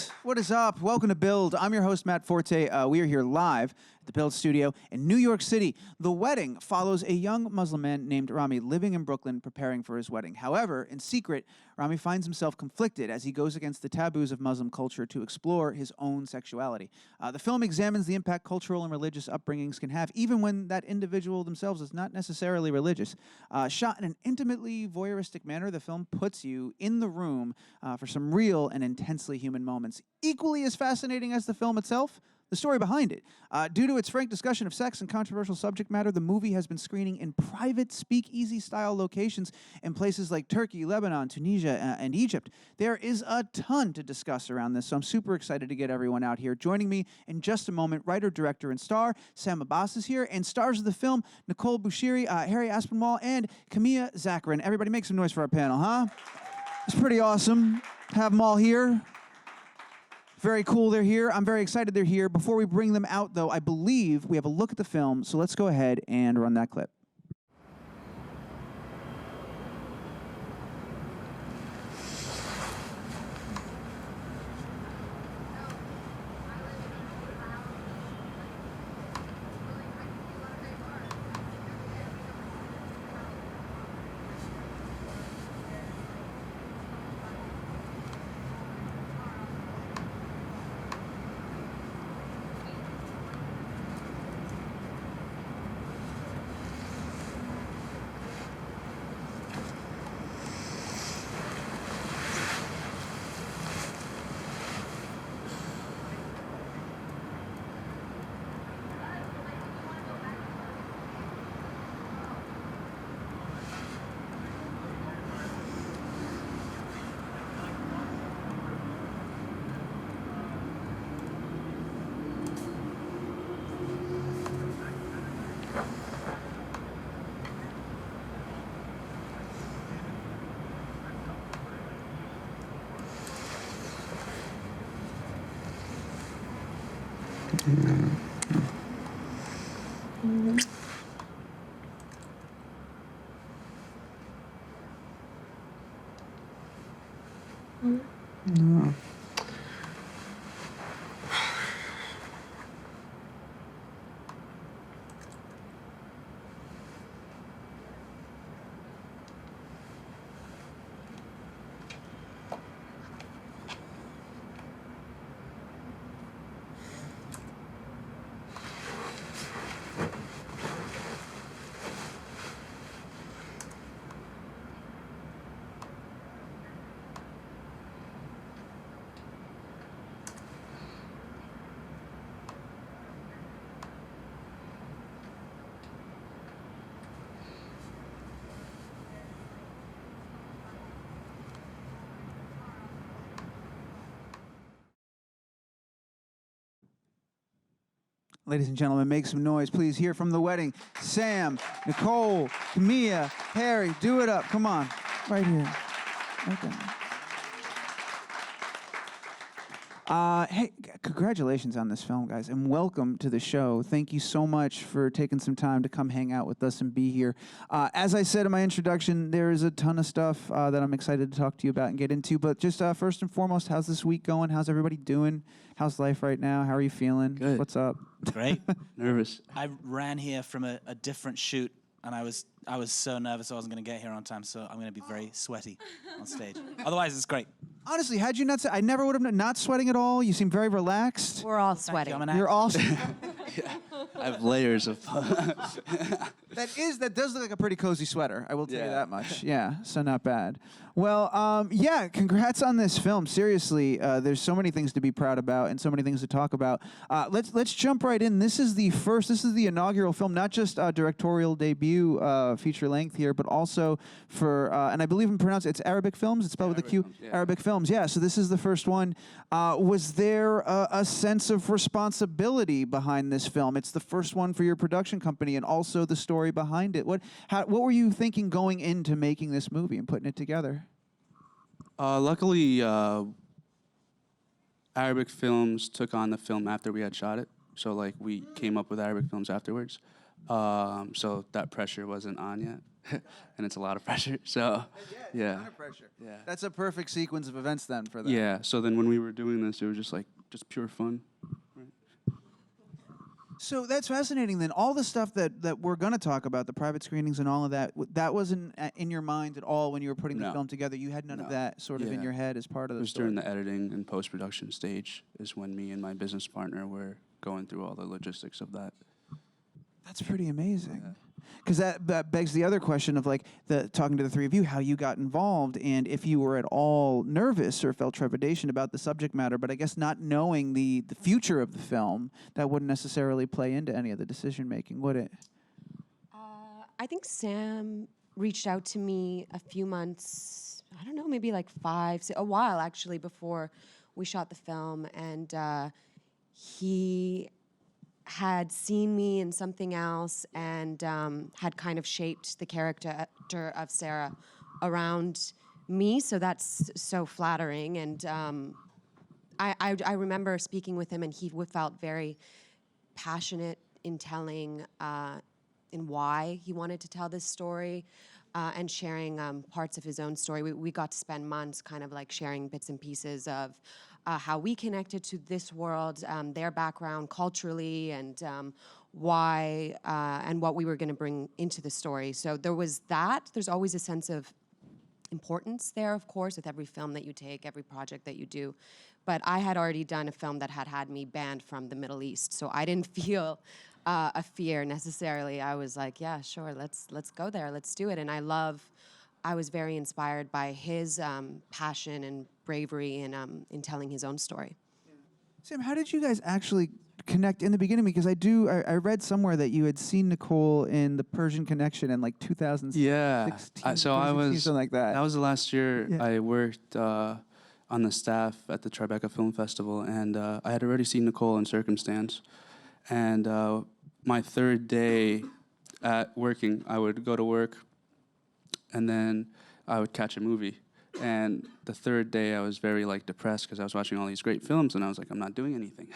Build! What is up? Welcome to Build. I'm your host, Matt Forte. We are here live at the Build studio in New York City. The wedding follows a young Muslim man named Rami living in Brooklyn preparing for his wedding. However, in secret, Rami finds himself conflicted as he goes against the taboos of Muslim culture to explore his own sexuality. The film examines the impact cultural and religious upbringings can have, even when that individual themselves is not necessarily religious. Shot in an intimately voyeuristic manner, the film puts you in the room for some real and intensely human moments. Equally as fascinating as the film itself, the story behind it. Due to its frank discussion of sex and controversial subject matter, the movie has been screening in private speakeasy-style locations in places like Turkey, Lebanon, Tunisia, and Egypt. There is a ton to discuss around this, so I'm super excited to get everyone out here. Joining me in just a moment, writer, director, and star, Sam Abbas is here, and stars of the film, Nikohl Boosheri, Harry Aspinwall, and Kimia Zakerin. Everybody make some noise for our panel, huh? It's pretty awesome. Have them all here. Very cool they're here. I'm very excited they're here. Before we bring them out, though, I believe we have a look at the film, so let's go ahead and run that clip. No. Ladies and gentlemen, make some noise. Please hear from the wedding. Sam, Nikohl, Kimia, Harry, do it up. Come on. Right here. Right there. Hey, congratulations on this film, guys, and welcome to the show. Thank you so much for taking some time to come hang out with us and be here. As I said in my introduction, there is a ton of stuff that I'm excited to talk to you about and get into, but just first and foremost, how's this week going? How's everybody doing? How's life right now? How are you feeling? Good. What's up? Great. Nervous. I ran here from a different shoot, and I was so nervous I wasn't going to get here on time, so I'm going to be very sweaty on stage. Otherwise, it's great. Honestly, had you not said, I never would have not sweating at all. You seem very relaxed. We're all Thank sweating. you. I'm an You're actor. all. I have layers of. That does look like a pretty cozy sweater. I will tell you Yeah. that much. Yeah, so not bad. Well, yeah, congrats on this film. Seriously, there's so many things to be proud about and so many things to talk about. Let's jump right in. This is the inaugural film, not just directorial debut feature length here, but also for and I believe it's Arabic films. It's spelled with a Q. Films, yeah. Arabic films. Yeah. So this is the first one. Was there a sense of responsibility behind this film? It's the first one for your production company, and also the story behind it. What were you thinking going into making this movie and putting it together? Luckily, Arabic films took on the film after we had shot it. So like we came up with Arabic films afterwards. So that pressure wasn't on yet. and it's a lot of pressure. So, yeah. Ton of pressure. Yeah. That's a perfect sequence of events then for that. Yeah. So then when we were doing this, it was just pure fun. So that's fascinating then. All the stuff that we're going to talk about, the private screenings and all of that, that wasn't in your mind at all when you were putting the No. film together? You had none of No. that sort of in Yeah. your head as part of It the was story? during the editing and post-production stage is when me and my business partner were going through all the logistics of that. That's pretty amazing. Because that begs the other question of like talking to the three of you, how you got involved, and if you were at all nervous or felt trepidation about the subject matter. But I guess not knowing the future of the film, that wouldn't necessarily play into any of the decision making, would it? I think Sam reached out to me a few months, I don't know, maybe like a while actually before we shot the film, and he had seen me in something else and had kind of shaped the character of Sara around me, so that's so flattering. And I remember speaking with him, and he felt very passionate in telling in why he wanted to tell this story, and sharing parts of his own story. We got to spend months kind of like sharing bits and pieces of how we connected to this world, their background culturally, and why and what we were going to bring into the story. So there was that. There's always a sense of importance there, of course, with every film that you take, every project that you do. But I had already done a film that had me banned from the Middle East, so I didn't feel a fear necessarily. I was like, yeah, sure, let's go there, let's do it. And I was very inspired by his passion and bravery in telling his own story. Sam, how did you guys actually connect in the beginning? Because I read somewhere that you had seen Nikohl in The Persian Connection in like 2016. Yeah. So I was something like that. That was the last year Yeah. I worked on the staff at the Tribeca Film Festival, and I had already seen Nikohl in Circumstance. And my third day at working, I would go to work, and then I would catch a movie. And the third day, I was very like depressed because I was watching all these great films, and I was like, I'm not doing anything.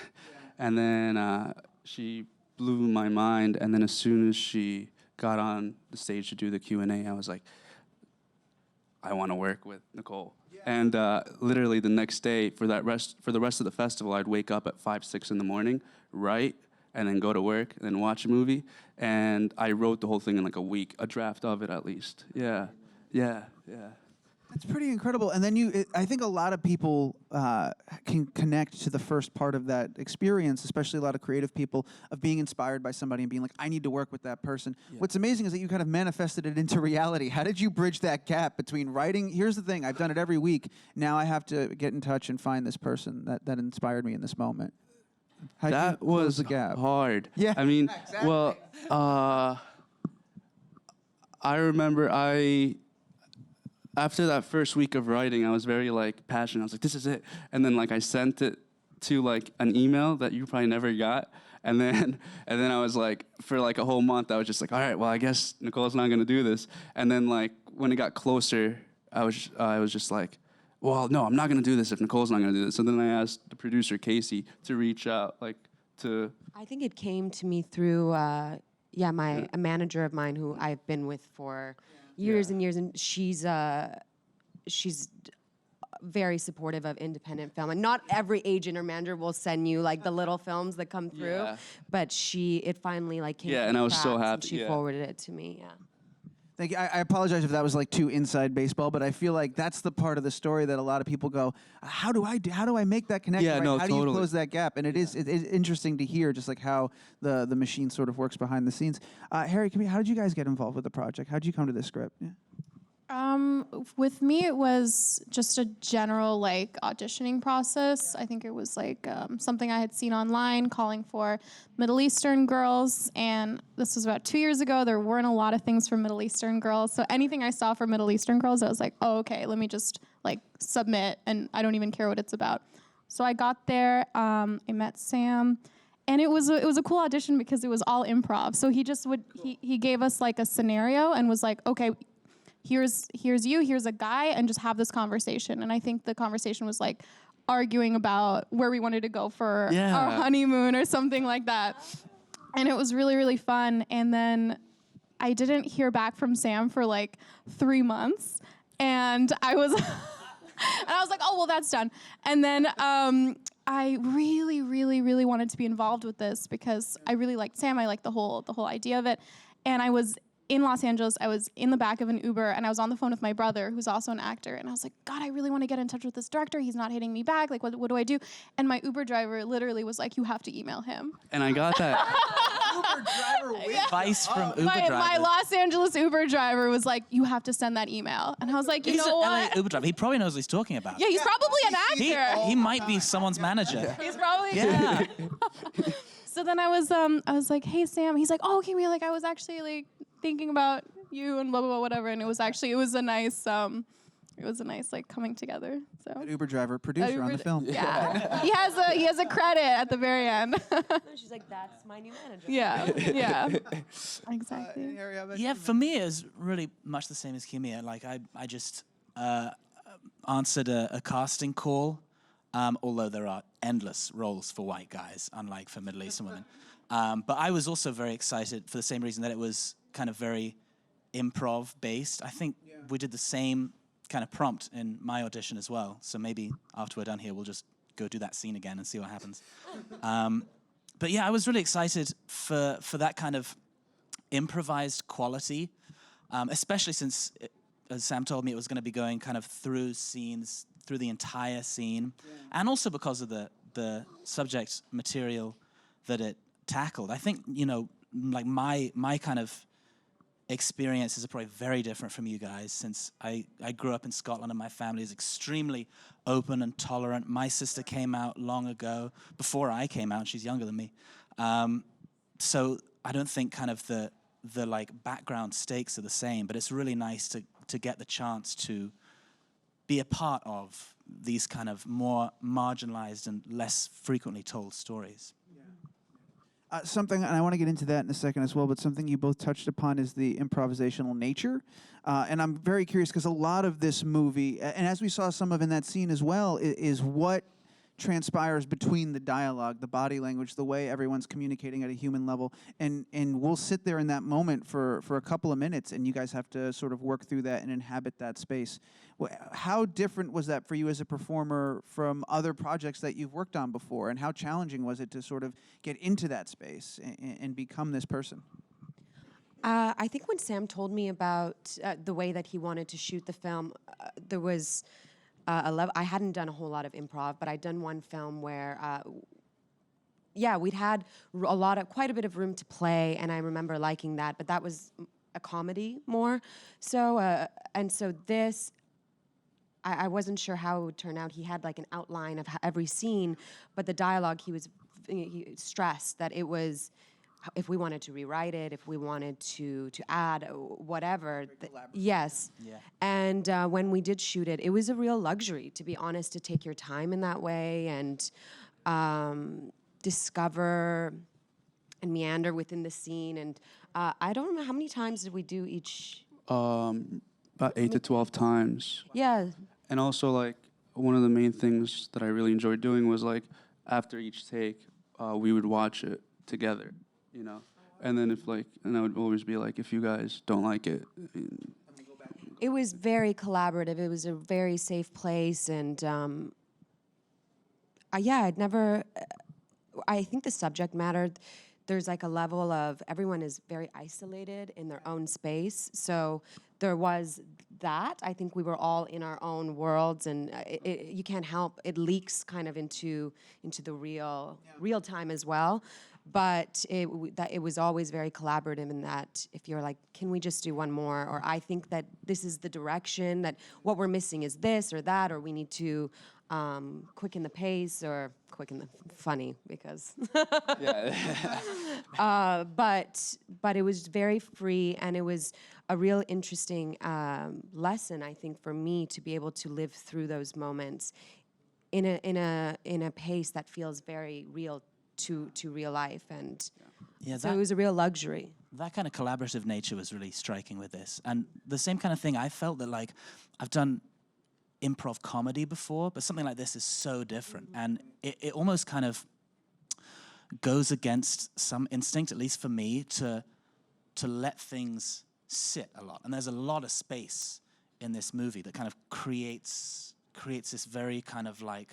And then she blew my mind. And then as soon as she got on the stage to do the Q&A, I was like, I want to work with Nikohl. Yeah. And literally the next day, for the rest of the festival, I'd wake up at 5, 6 in the morning, write, and then go to work, and then watch a movie. And I wrote the whole thing in like a week, a draft of it at least. Yeah. That's pretty incredible. And then I think a lot of people can connect to the first part of that experience, especially a lot of creative people, of being inspired by somebody and being like, I need to work with that person. Yeah. What's amazing is that you kind of manifested it into reality. How did you bridge that gap between writing? Here's the thing, I've done it every week. Now I have to get in touch and find this person that inspired me in this moment. How'd that you close was the gap? hard. Yeah. I mean, exactly. well, I remember after that first week of writing, I was very like passionate. I was like, this is it. And then like I sent it to like an email that you probably never got. And then I was like, for like a whole month, I was just like, all right, well, I guess Nikohl's not gonna do this. And then like when it got closer, I was just like, well, no, I'm not gonna do this if Nikohl's not gonna do this. So then I asked the producer Casey to reach out, like to. I think it came to me through a manager of mine who I've been with for years and years, and she's very supportive of independent film. And not every agent or manager will send you like the little films that come through, but it finally like came. Yeah, and I was so and happy. she forwarded it to me. Yeah. Thank you. I apologize if that was like too inside baseball, but I feel like that's the part of the story that a lot of people go, how do I make that connection? Yeah, right? no, How do totally. you close that gap? And it is interesting to hear just like how the machine sort of works behind the scenes. Harry, how did you guys get involved with the project? How did you come to this script? Yeah. With me, it was just a general like auditioning process. I think it was like something I had seen online calling for Middle Eastern girls, and this was about 2 years ago. There weren't a lot of things for Middle Eastern girls, so anything I saw for Middle Eastern girls, I was like, oh, okay, let me just like submit, and I don't even care what it's about. So I got there, I met Sam, and it was a cool audition because it was all improv. So he gave us like a scenario and was like, okay, here's you, here's a guy, and just have this conversation. And I think the conversation was like arguing about where we wanted to go for our honeymoon or something like that. And it was really, really fun. And then I didn't hear back from Sam for like 3 months, and I was like, oh, well, that's done. And then I really, really, really wanted to be involved with this because I really liked Sam. I liked the whole idea of it. And I was in Los Angeles. I was in the back of an Uber, and I was on the phone with my brother, who's also an actor. And I was like, God, I really want to get in touch with this director. He's not hitting me back. Like, what do I do? And my Uber driver literally was like, you have to email him. And I got that. Uber driver with Advice from Uber My drivers. Los Angeles Uber driver was like, you have to send that email. And I was like, you He's know an what? LA Uber driver. He probably knows what he's talking about. Yeah, he's probably an actor. He might be someone's manager. He's probably Yeah. So then I was like, hey Sam. He's like, oh, Kimia, like I was actually like thinking about you and blah blah blah whatever. And it was a nice like coming together. So An Uber driver, producer on the film. yeah, he has a credit at the very end. She's like, that's my new manager. yeah, exactly. Yeah, for me, it was really much the same as Kimia. Like, I just answered a casting call, although there are endless roles for white guys, unlike for Middle Eastern women. But I was also very excited for the same reason that it was kind of very improv-based. I think we did the same kind of prompt in my audition as well. So maybe after we're done here, we'll just go do that scene again and see what happens. But yeah, I was really excited for that kind of improvised quality, especially since, as Sam told me, it was going to be going kind of through scenes, through the entire scene, and also because of the subject material that it tackled. I think, like my kind of experiences are probably very different from you guys, since I grew up in Scotland and my family is extremely open and tolerant. My sister came out long ago, before I came out. She's younger than me. So I don't think kind of the like background stakes are the same, but it's really nice to get the chance to be a part of these kind of more marginalized and less frequently told stories. Something, and I want to get into that in a second as well, but something you both touched upon is the improvisational nature. And I'm very curious because a lot of this movie, and as we saw some of in that scene as well, is what transpires between the dialogue, the body language, the way everyone's communicating at a human level. And we'll sit there in that moment for a couple of minutes, and you guys have to sort of work through that and inhabit that space. How different was that for you as a performer from other projects that you've worked on before? And how challenging was it to sort of get into that space and become this person? I think when Sam told me about the way that he wanted to shoot the film, there was I hadn't done a whole lot of improv, but I'd done one film where, we'd had quite a bit of room to play, and I remember liking that, but that was a comedy more. So, so this, I wasn't sure how it would turn out. He had like an outline of every scene, but the dialogue, he stressed that it was, if we wanted to rewrite it, if we wanted to add whatever. Yes. Yeah. And when we did shoot it, it was a real luxury, to be honest, to take your time in that way and discover and meander within the scene. And I don't know, how many times did we do each? About 8 to 12 times. Yeah. And also, like, one of the main things that I really enjoyed doing was, like, after each take, we would watch it together, And then and I would always be like, if you guys don't like it. It was very collaborative. It was a very safe place. And, I'd never, I think the subject matter, there's like a level of everyone is very isolated in their own space. So there was that. I think we were all in our own worlds, and you can't help, it leaks kind of into the real time as well. But it was always very collaborative in that if you're like, can we just do one more? Or I think that this is the direction, that what we're missing is this or that, or we need to quicken the pace or quicken the funny because. But it was very free, and it was a real interesting lesson, I think, for me to be able to live through those moments in a pace that feels very real to real life, and so it was a real luxury. That kind of collaborative nature was really striking with this, and the same kind of thing. I felt that, like, I've done improv comedy before, but something like this is so different, and it almost kind of goes against some instinct, at least for me, to to let things sit a lot. And there's a lot of space in this movie that kind of creates this very kind of like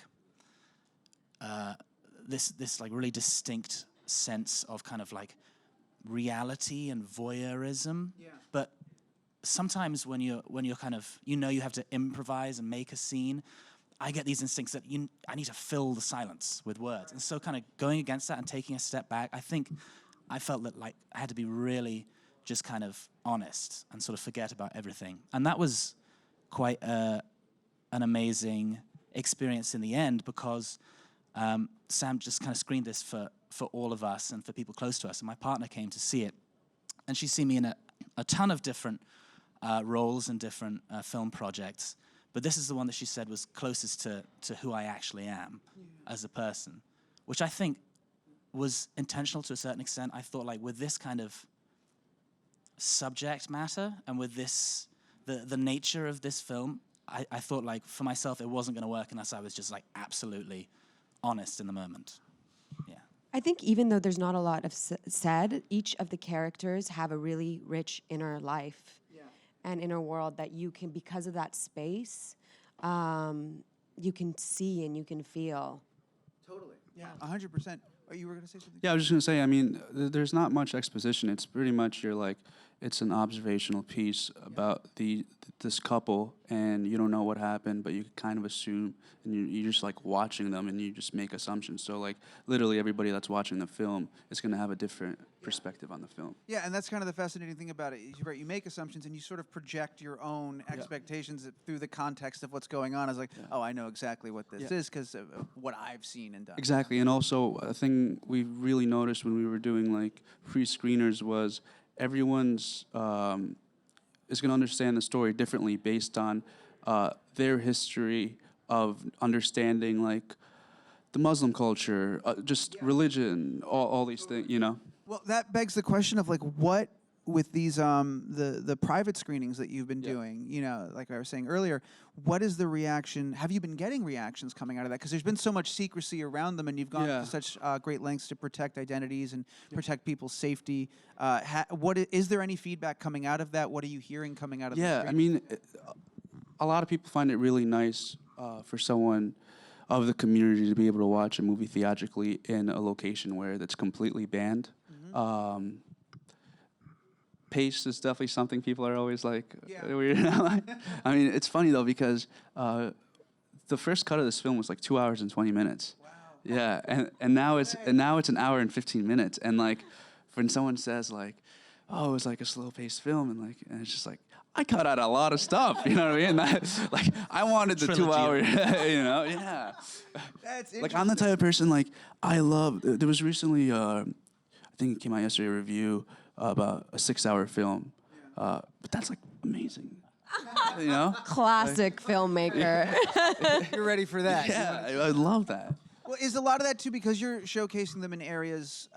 this like really distinct sense of kind of like reality and voyeurism. Yeah. But sometimes when you're kind of, you have to improvise and make a scene, I get these instincts that I need to fill the silence with words. And so kind of going against that and taking a step back, I felt that like I had to be really just kind of honest and sort of forget about everything. And that was quite an amazing experience in the end, because Sam just kind of screened this for all of us and for people close to us. And my partner came to see it. And she's seen me in a ton of different roles and different film projects. But this is the one that she said was closest to who I actually am as a person, which I think was intentional to a certain extent. I thought, like, with this kind of subject matter and with this, the nature of this film, I thought, like, for myself, it wasn't going to work unless I was just, like, absolutely honest in the moment. Yeah. I think even though there's not a lot of said, each of the characters have a really rich inner life and inner world that you can, because of that space, you can see and you can feel. Totally. Yeah. 100%. Oh, you were going to say something? Yeah, I was just going to say, I mean, there's not much exposition. It's pretty much it's an observational piece about this couple, and you don't know what happened, but you kind of assume, and you're just like watching them, and you just make assumptions. So like literally everybody that's watching the film is going to have a different perspective on the film. Yeah, and that's kind of the fascinating thing about it. Right, you make assumptions and you sort of project your own expectations through the context of what's going on. As like, oh, I know exactly what this is because of what I've seen and done. Exactly, and also a thing we really noticed when we were doing like pre-screeners was everyone's is going to understand the story differently based on their history of understanding like the Muslim culture, just religion, all these things, you know. Well, that begs the question of like what with these the private screenings that you've been doing, you know, like I was saying earlier, what is the reaction? Have you been getting reactions coming out of that? Because there's been so much secrecy around them, and you've gone to such great lengths to protect identities and protect people's safety. Is there any feedback coming out of that? What are you hearing coming out of? Yeah, the I mean, a lot of people find it really nice for someone of the community to be able to watch a movie theatrically in a location where that's completely banned. Pace is definitely something people are always like weird. I mean, it's funny though because the first cut of this film was like 2 hours and 20 minutes. Wow. Yeah, and now it's an hour and 15 minutes. And like when someone says like, oh, it was like a slow paced film, and it's just like I cut out a lot of stuff. You know what I mean? Like I wanted the 2 hour. You know? Yeah. That's like I'm the type of person like I love. There was recently I think it came out yesterday a review about a 6-hour film, but that's like amazing, you know? Classic filmmaker. You're ready for that. Yeah, I love that. Well, is a lot of that too because you're showcasing them in areas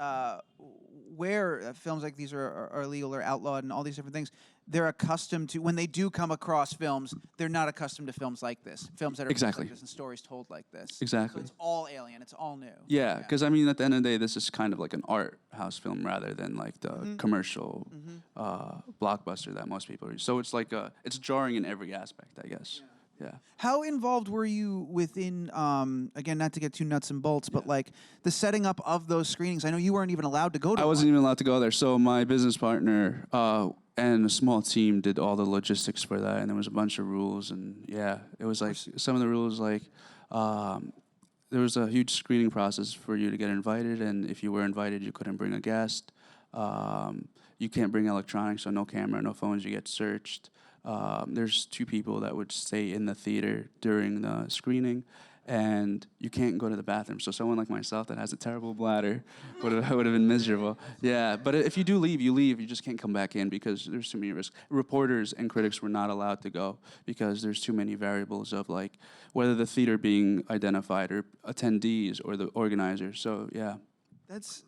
where films like these are illegal or outlawed and all these different things? They're accustomed to, when they do come across films, they're not accustomed to films like this. Films that are Exactly. like this and stories told like this. Exactly. So it's all alien. It's all new. Yeah, because I mean, at the end of the day, this is kind of like an art house film rather than like the commercial blockbuster that most people are. So it's like it's jarring in every aspect, I guess. Yeah. How involved were you within, again, not to get too nuts and bolts, but like the setting up of those screenings? I know you weren't even allowed to go to I wasn't even allowed to go there. So my business partner and a small team did all the logistics for that, and there was a bunch of rules. And yeah, it was like some of the rules, like there was a huge screening process for you to get invited, and if you were invited, you couldn't bring a guest. You can't bring electronics, so no camera, no phones, you get searched. There's 2 people that would stay in the theater during the screening, and you can't go to the bathroom. So someone like myself that has a terrible bladder would have been miserable. Yeah, but if you do leave, you leave. You just can't come back in because there's too many risks. Reporters and critics were not allowed to go because there's too many variables of like whether the theater being identified or attendees or the organizers. So yeah. That's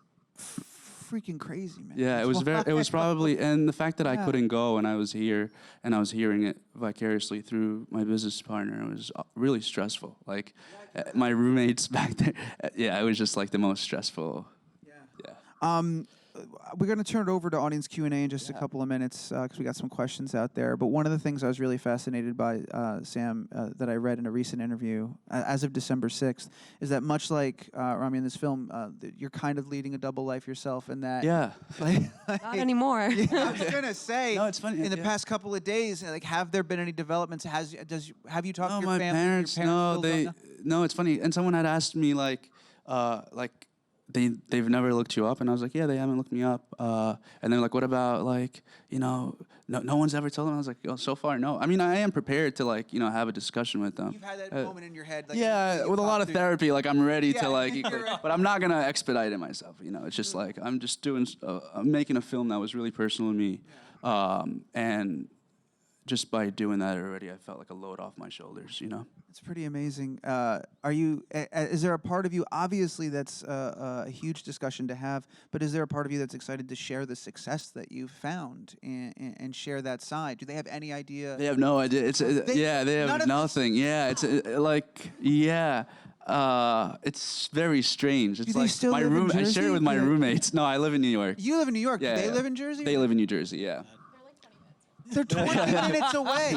freaking crazy, man. Yeah, That's it was probably, and the fact that I couldn't go and I was here and I was hearing it vicariously through my business partner, it was really stressful. Like my roommates back there, it was just like the most stressful. Yeah. we're going to turn it over to audience Q&A in just a couple of minutes because we got some questions out there. But one of the things I was really fascinated by, Sam, that I read in a recent interview as of December 6th, is that much like Rami in this film, you're kind of leading a double life yourself, and that Not anymore. I was gonna say, No, it's funny, in the yeah. past couple of days, like, have there been any developments? Have you talked to your my family? parents. Your No, still don't know? no. It's funny. And someone had asked me they've never looked you up, and I was like, yeah, they haven't looked me up. And they're like, what about no one's ever told them. I was like, oh, so far, no. I mean, I am prepared to have a discussion with them. You've had that moment in your head. Like, Yeah, you with a lot of through- therapy, I'm ready Yeah, to you're right. but I'm not gonna expedite it myself. It's just I'm just doing, I'm making a film that was really personal to me, and just by doing that already, I felt like a load off my shoulders. It's pretty amazing. Are you? Is there a part of you? Obviously, that's a huge discussion to have. But is there a part of you that's excited to share the success that you've found and share that side? Do they have any idea? They have no idea. They have nothing. Yeah, it's it's very strange. It's they like still my live in room. I share it with my Jersey? roommates. No, I live in New York. You live in New York. Yeah, Do they yeah. live in Jersey? They live in New Jersey. Yeah. They're 20 minutes away.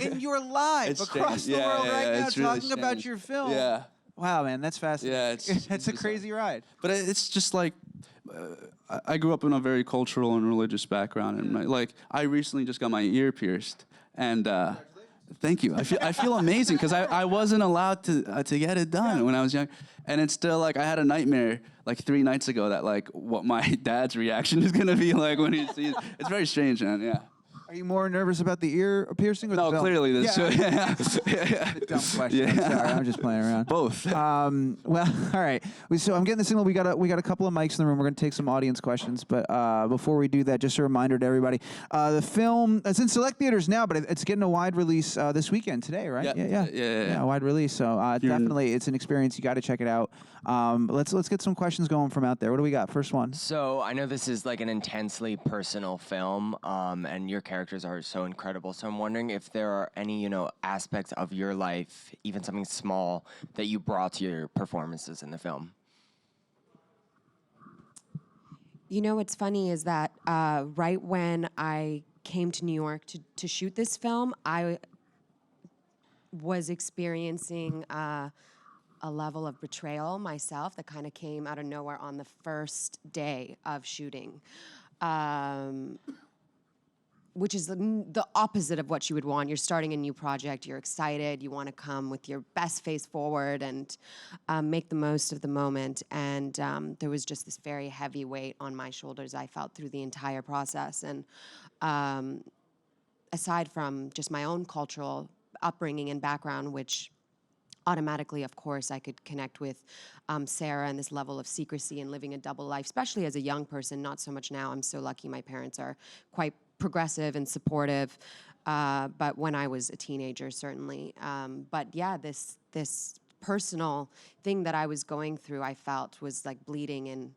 And you're live It's across strange. the world Yeah, right yeah, now it's really talking about strange. your film. Yeah. Wow, man, that's fascinating. Yeah, it's a bizarre. crazy ride. But it's just I grew up in a very cultural and religious background, and I recently just got my ear pierced, and thank you. I feel amazing because I wasn't allowed to get it done when I was young, and it's still I had a nightmare 3 nights ago that what my dad's reaction is gonna be like when he sees. It's very strange, man. Yeah. Are you more nervous about the ear piercing or the No, film? clearly this. Yeah. Dumb question. I'm sorry. I'm just playing around. Both. Well, all right. So I'm getting the signal. We got a couple of mics in the room. We're going to take some audience questions. But before we do that, just a reminder to everybody: the film it's in select theaters now, but it's getting a wide release this weekend today, right? Yeah. A wide release. So definitely, it's an experience. You got to check it out. Let's get some questions going from out there. What do we got? First one. So I know this is an intensely personal film, and your characters are so incredible. So I'm wondering if there are any, aspects of your life, even something small, that you brought to your performances in the film. What's funny is that right when I came to New York to shoot this film, I was experiencing a level of betrayal myself that kind of came out of nowhere on the first day of shooting, which is the opposite of what you would want. You're starting a new project, you're excited, you want to come with your best face forward and make the most of the moment. And there was just this very heavy weight on my shoulders I felt through the entire process. And aside from just my own cultural upbringing and background, which automatically, of course, I could connect with Sara and this level of secrecy and living a double life, especially as a young person, not so much now. I'm so lucky my parents are quite progressive and supportive, but when I was a teenager, certainly. But yeah, this personal thing that I was going through, I felt was bleeding in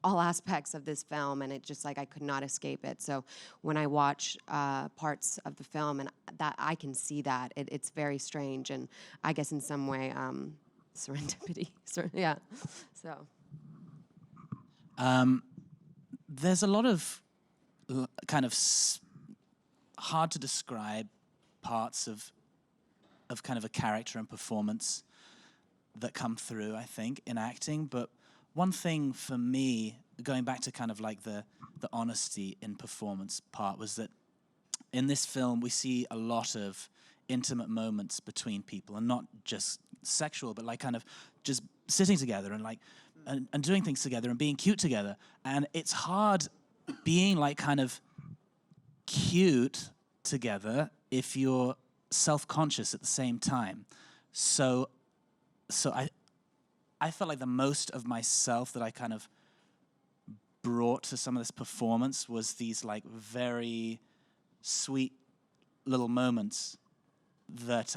all aspects of this film, and it just I could not escape it. So when I watch parts of the film, and that I can see that, it's very strange, and I guess in some way serendipity. Yeah. So there's a lot of kind of hard to describe parts of kind of a character and performance that come through, I think, in acting, but one thing for me, going back to kind of the honesty in performance part, was that in this film we see a lot of intimate moments between people, and not just sexual, but kind of just sitting together and and doing things together and being cute together. And it's hard being kind of cute together if you're self-conscious at the same time. So I felt like the most of myself that I kind of brought to some of this performance was these very sweet little moments that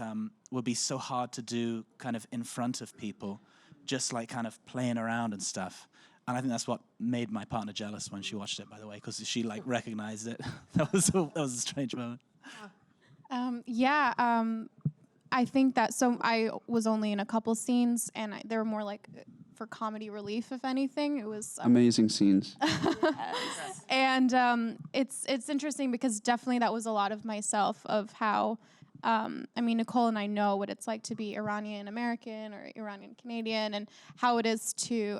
would be so hard to do kind of in front of people, just kind of playing around and stuff. And I think that's what made my partner jealous when she watched it, by the way, because she recognized it. That was a strange moment. I think that, so I was only in a couple scenes, and they were more for comedy relief, if anything. It was Amazing scenes. and it's interesting because definitely that was a lot of myself of how I mean, Nikohl and I know what it's like to be Iranian American or Iranian Canadian, and how it is to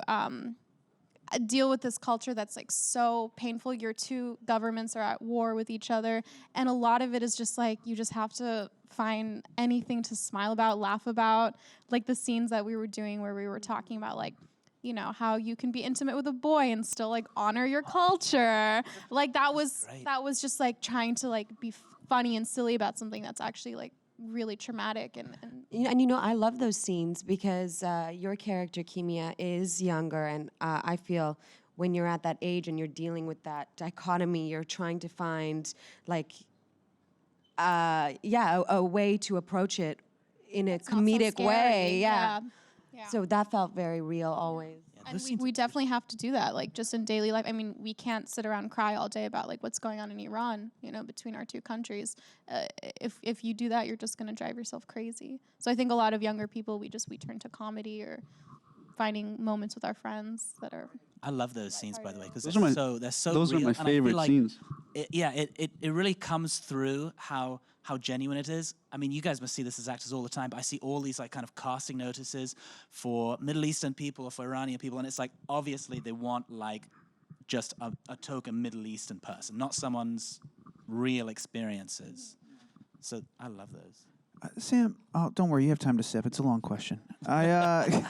deal with this culture that's like so painful. Your two governments are at war with each other, and a lot of it is just like you just have to find anything to smile about, laugh about, like the scenes that we were doing where we were talking about like, you know, how you can be intimate with a boy and still like honor your culture. Like that was just like trying to like be funny and silly about something that's actually like really traumatic and And you know, I love those scenes because your character Kimia is younger, and I feel when you're at that age and you're dealing with that dichotomy, you're trying to find like a way to approach it in a comedic way. Yeah. So that felt very real always. And we definitely have to do that, like just in daily life. I mean, we can't sit around and cry all day about like what's going on in Iran, you know, between our two countries. If you do that, you're just going to drive yourself crazy. So I think a lot of younger people, we turn to comedy or finding moments with our friends that are. I love those scenes, by the way, because Those they're so those real. are my and I feel favorite like scenes. It really comes through how genuine it is. I mean, you guys must see this as actors all the time, but I see all these like kind of casting notices for Middle Eastern people or for Iranian people, and it's like obviously they want like just a token Middle Eastern person, not someone's real experiences. So I love those. Sam, oh, don't worry, you have time to sip. It's a long question. I'm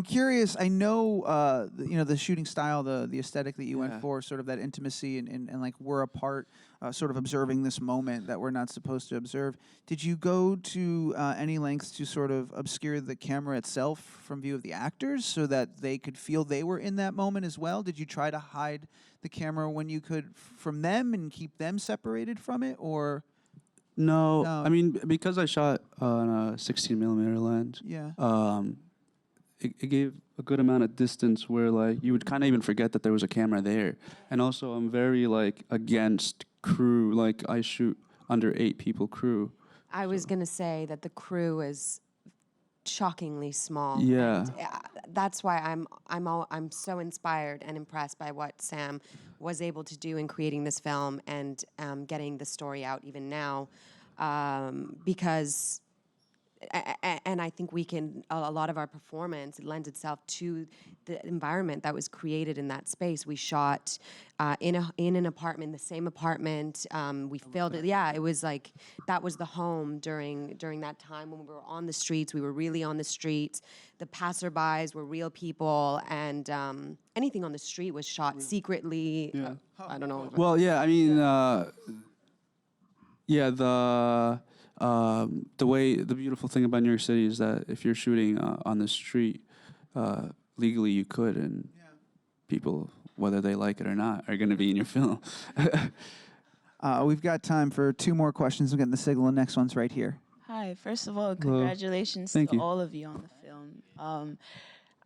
curious. I know, you know, the shooting style, the aesthetic that you went for, sort of that intimacy and like we're apart, sort of observing this moment that we're not supposed to observe. Did you go to any lengths to sort of obscure the camera itself from view of the actors so that they could feel they were in that moment as well? Did you try to hide the camera when you could from them and keep them separated from it, or? No, No. I mean, because I shot on a 16 millimeter lens, it gave a good amount of distance where like you would kind of even forget that there was a camera there. And also I'm very like against crew, like I shoot under 8 people crew. I was gonna say that the crew is shockingly small. Yeah. And, that's why I'm so inspired and impressed by what Sam was able to do in creating this film and getting the story out even now, because. And I think we can. A lot of our performance lends itself to the environment that was created in that space. We shot in an apartment, the same apartment. We filmed it. Yeah, it was like that was the home during that time when we were on the streets. We were really on the streets. The passerbys were real people, and anything on the street was shot secretly. Yeah. I don't know. Well, yeah, I mean, the beautiful thing about New York City is that if you're shooting on the street, legally you could, and people, whether they like it or not, are going to be in your film. We've got time for 2 more questions. I'm getting the signal. The next one's right here. Hi, first of all, congratulations to all of you on the film.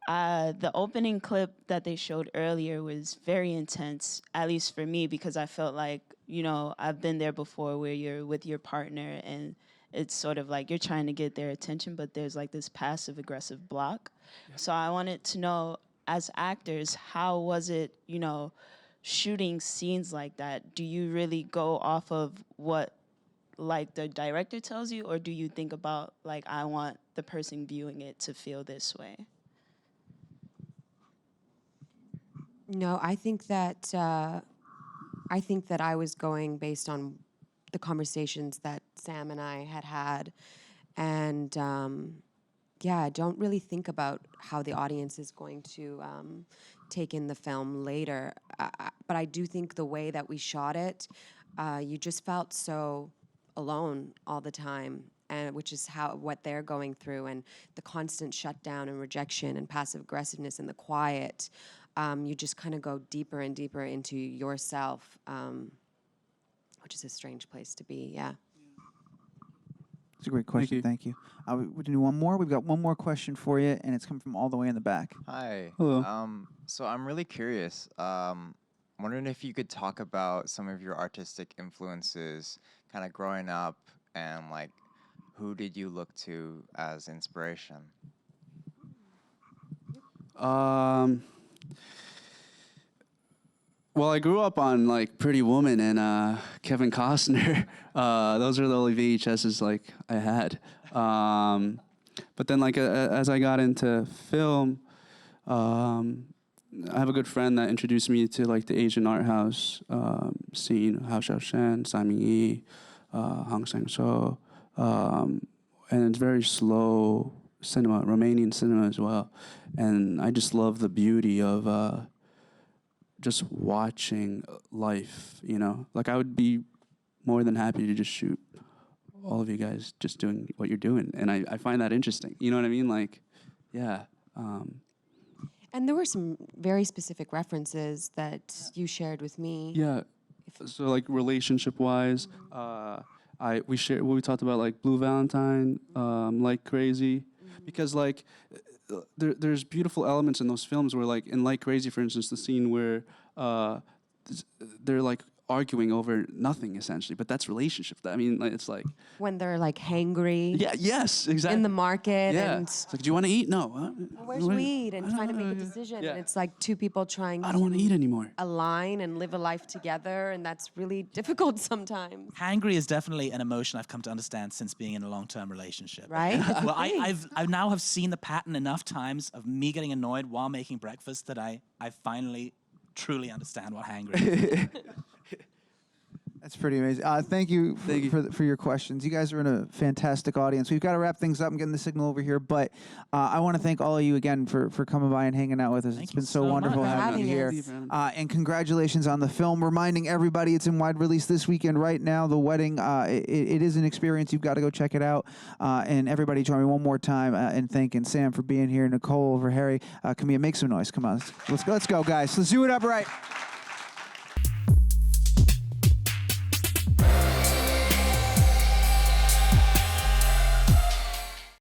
The opening clip that they showed earlier was very intense, at least for me, because I felt like, you know, I've been there before where you're with your partner and it's sort of like you're trying to get their attention, but there's like this passive aggressive block. So I wanted to know, as actors, how was it, you know, shooting scenes like that? Do you really go off of what like the director tells you, or do you think about like, I want the person viewing it to feel this way? No, I think that I was going based on the conversations that Sam and I had, and I don't really think about how the audience is going to take in the film later. But I do think the way that we shot it, you just felt so alone all the time, and which is what they're going through, and the constant shutdown and rejection and passive aggressiveness and the quiet. You just kind of go deeper and deeper into yourself, which is a strange place to be. Yeah. It's a great question. Thank you. We do one more. We've got one more question for you, and it's coming from all the way in the back. Hi. Hello. So I'm really curious. Wondering if you could talk about some of your artistic influences, kind of growing up, and like, who did you look to as inspiration? Well, I grew up on like Pretty Woman and Kevin Costner. Those are the only VHSs like I had. But then like as I got into film, I have a good friend that introduced me to like the Asian art house scene, Hao Xiaoshan, Simon Yi, Hong Sang-soo, and it's very slow cinema, Romanian cinema as well. And I just love the beauty of just watching life, you know? Like I would be more than happy to just shoot all of you guys just doing what you're doing. And I find that interesting. You know what I mean? Like, yeah. And there were some very specific references that you shared with me. Yeah. So like relationship-wise, we talked about like Blue Valentine, Like Crazy, because like there's beautiful elements in those films where like in Like Crazy, for instance, the scene where they're like arguing over nothing essentially, but that's relationship. I mean, like, it's like When they're like hangry. yeah, yes, exactly. In the market. Yeah, And it's like, do you want to eat? No. where should we eat? And trying to make a decision. Yeah. And it's like two people trying I don't want to eat anymore. align and live a life together, and that's really difficult sometimes. Hangry is definitely an emotion I've come to understand since being in a long-term relationship. Right? Well, I now have seen the pattern enough times of me getting annoyed while making breakfast that I finally truly understand what hangry is. That's pretty amazing. Thank you for your questions. You guys are in a fantastic audience. We've got to wrap things up. I'm getting the signal over here, but I want to thank all of you again for coming by and hanging out with us. It's been so wonderful much. having you here. Having And congratulations on the film. Reminding everybody it's in wide release this weekend right now. The Wedding, it is an experience. You've got to go check it out. And everybody join me one more time in thanking Sam for being here, Nikohl Boosheri, Kimia, make some noise. Come on. Let's go, guys. Let's do it up right.